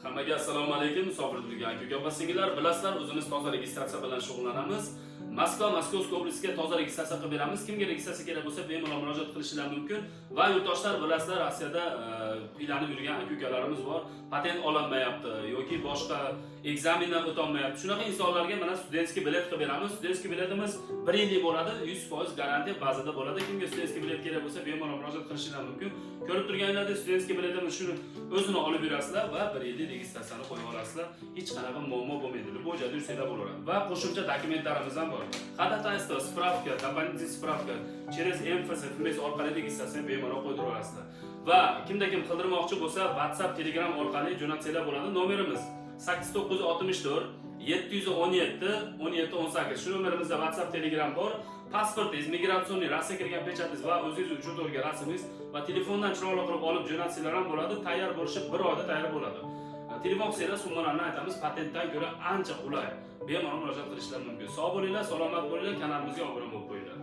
Hammaga assalomu alaykum. Musofirda turgan aka va singillar, bilasizlar, o'zimiz toza registratsiya bilan shug'ullanamiz. Moskovskiy oblastga toza registratsiya qilib beramiz. Kimga registratsiya kerak bo'lsa, bemalol murojaat qilishlari mumkin. Va yurtdoshlar, bilasizlar, Rossiyada qiynalib yurgan aka-ukalarimiz bor. Patent ololmayapti yoki boshqa ekzamindan o'tolmayapti. Shunaqa insonlarga mana studentskiy bilet qilib beramiz. Studentskiy biletimiz 1 yillik bo'ladi, 100% garantiya bazada bo'ladi. Kimga studentskiy bilet kerak bo'lsa, bemalol murojaat qilishlari mumkin. Ko'rib turganinglarda studentskiy biletimiz shuni o'zini olib yurasizlar va 1 yillik registratsiyani qo'yib olasizlar. Hech qanaqa muammo bo'lmaydi. Bu joyda yursanglar bo'laveradi. Va qo'shimcha dokumentlarimiz ham bor. Ходатайство, справка, дополнительная справка через МФЦ orqali registratsiyani bemalol qo'ydirib olasizlar. Va kimda kim qildirmoqchi bo'lsa, WhatsApp, Telegram orqali jo'natsanglar bo'ladi. Nomerimiz 8964 717 1718. Shu nomerimizda WhatsApp, Telegram bor. Pasportingiz, migratsion Rossiya kirgan pechatingiz va o'zingiz uchun to'lgan rasmingiz va telefondan chiroyli qilib olib jo'natsanglar ham bo'ladi. Tayyor bo'lishi 1 oyda tayyor bo'ladi. Telefon qilsanglar summalarni aytamiz, patentdan ko'ra ancha qulay. Bemalol murojaat qilishlari mumkin. Sog' bo'linglar, salomat bo'linglar, kanalimizga obuna bo'lib qo'yinglar.